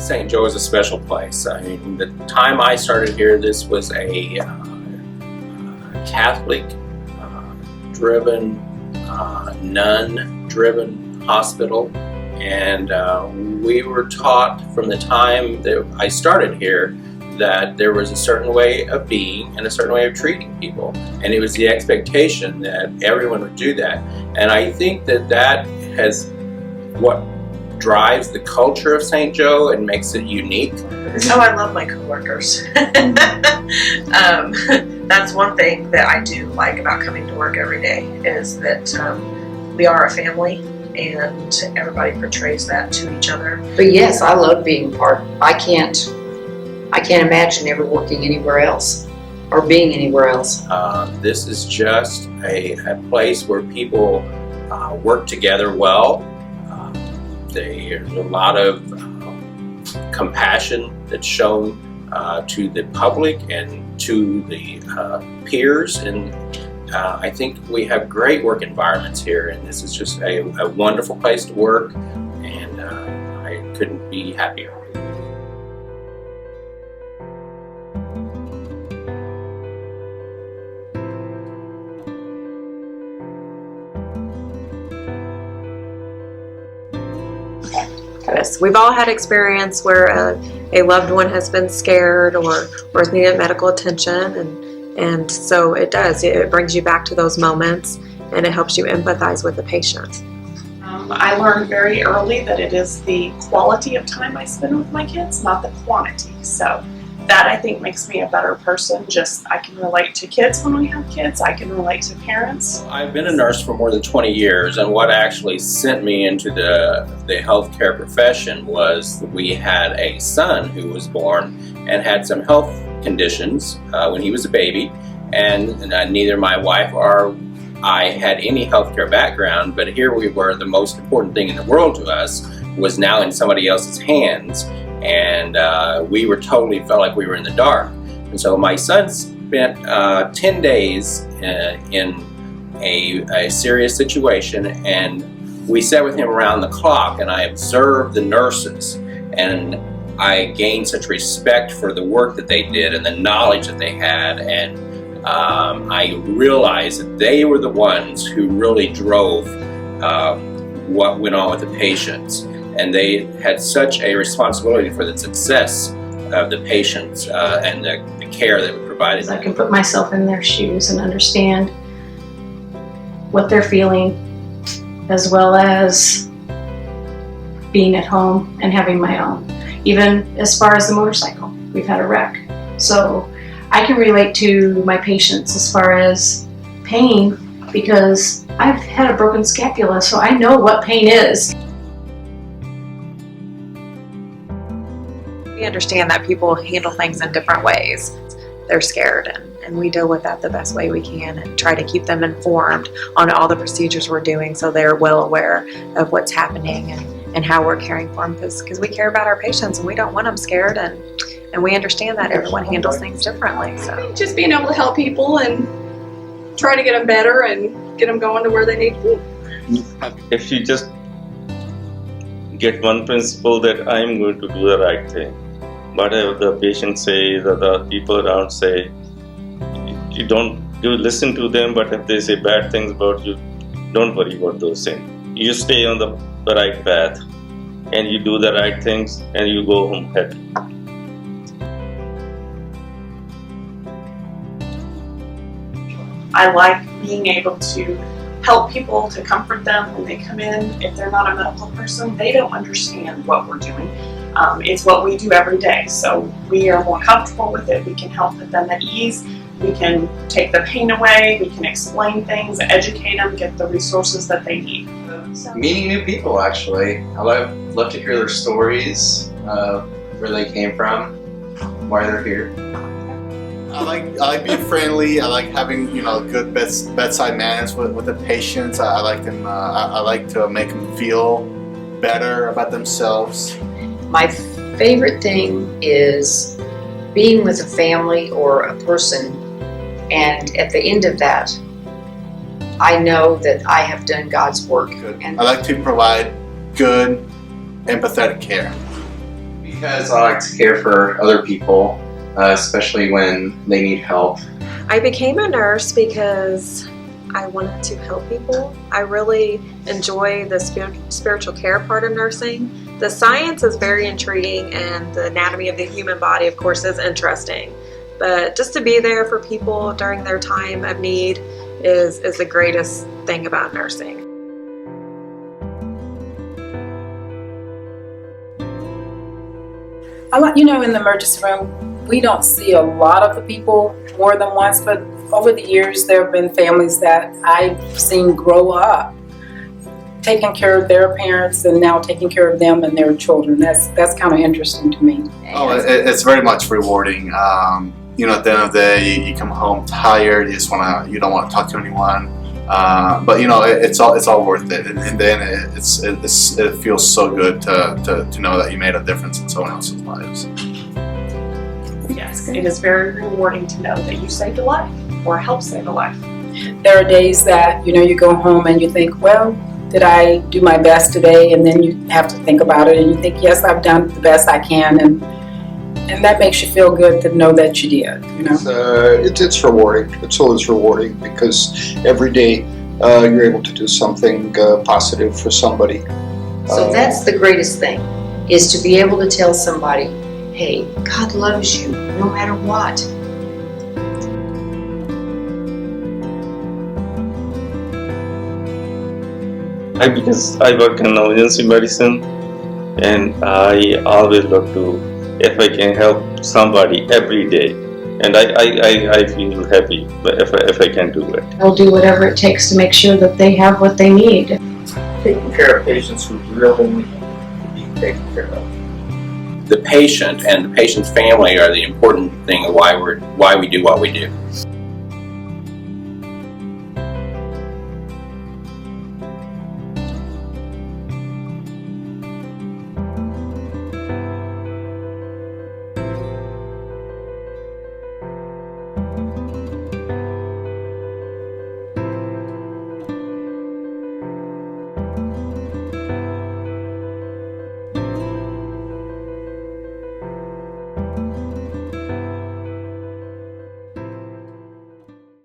St. Joe is a special place. I mean, the time I started here, this was a Catholic-driven, nun-driven hospital, and we were taught from the time that I started here that there was a certain way of being and a certain way of treating people, and it was the expectation that everyone would do that. And I think that that has what drives the culture of St. Joe and makes it unique. Oh, I love my coworkers. That's one thing that I do like about coming to work every day, is that we are a family and everybody portrays that to each other. But yes, I love being part. I can't imagine ever working anywhere else or being anywhere else. This is just a place where people work together well. There's a lot of compassion that's shown to the public and to the peers, and I think we have great work environments here, and this is just a wonderful place to work, and I couldn't be happier. We've all had experience where a loved one has been scared or has needed medical attention, and so it brings you back to those moments, and it helps you empathize with the patient. I learned very early that it is the quality of time I spend with my kids, not the quantity. So that, I think, makes me a better person. Just, I can relate to kids when we have kids. I can relate to parents. I've been a nurse for more than 20 years, and what actually sent me into the healthcare profession was we had a son who was born and had some health conditions when he was a baby, and neither my wife or I had any healthcare background, but here we were, the most important thing in the world to us was now in somebody else's hands, and we were felt like we were in the dark. And so my son spent 10 days in a serious situation, and we sat with him around the clock, and I observed the nurses, and I gained such respect for the work that they did and the knowledge that they had, and I realized that they were the ones who really drove what went on with the patients, and they had such a responsibility for the success of the patients and the care that was provided. I can put myself in their shoes and understand what they're feeling, as well as being at home and having my own. Even as far as the motorcycle, we've had a wreck. So I can relate to my patients as far as pain, because I've had a broken scapula, so I know what pain is. We understand that people handle things in different ways. They're scared, and we deal with that the best way we can and try to keep them informed on all the procedures we're doing, so they're well aware of what's happening and how we're caring for them, because we care about our patients and we don't want them scared, and we understand that everyone handles things differently. So just being able to help people and try to get them better and get them going to where they need to be. If you just get one principle that I'm going to do the right thing, whatever the patient say, the people around say, you listen to them, but if they say bad things about you, don't worry about those things. You stay on the right path and you do the right things and you go home happy. I like being able to help people, to comfort them when they come in. If they're not a medical person, they don't understand what we're doing. It's what we do every day, so we are more comfortable with it. We can help put them at ease. We can take the pain away. We can explain things, educate them, get the resources that they need. Meeting new people, actually. I love to hear their stories, where they came from, why they're here. I like being friendly. I like having good bedside manners with the patients. I like them. I like to make them feel better about themselves. My favorite thing is being with a family or a person, and at the end of that, I know that I have done God's work. And I like to provide good, empathetic care. Because I like to care for other people, especially when they need help. I became a nurse because I wanted to help people. I really enjoy the spiritual care part of nursing. The science is very intriguing, and the anatomy of the human body, of course, is interesting. But just to be there for people during their time of need is the greatest thing about nursing. In the emergency room, we don't see a lot of the people more than once, but over the years, there have been families that I've seen grow up taking care of their parents and now taking care of them and their children. That's kind of interesting to me. Oh, it's very much rewarding. At the end of the day, you come home tired. You don't want to talk to anyone. But it's all worth it. And then it feels so good to know that you made a difference in someone else's lives. Yes, it is very rewarding to know that you saved a life or helped save a life. There are days that you go home and you think, well, did I do my best today? And then you have to think about it and you think, yes, I've done the best I can, and that makes you feel good to know that you did. It's rewarding. It's always rewarding because every day you're able to do something positive for somebody. So that's the greatest thing, is to be able to tell somebody, hey, God loves you no matter what. Because I work in emergency medicine, and I always look to if I can help somebody every day, and I feel happy if I can do it. I'll do whatever it takes to make sure that they have what they need. Taking care of patients who really need to be taken care of. The patient and the patient's family are the important thing of why we do what we do.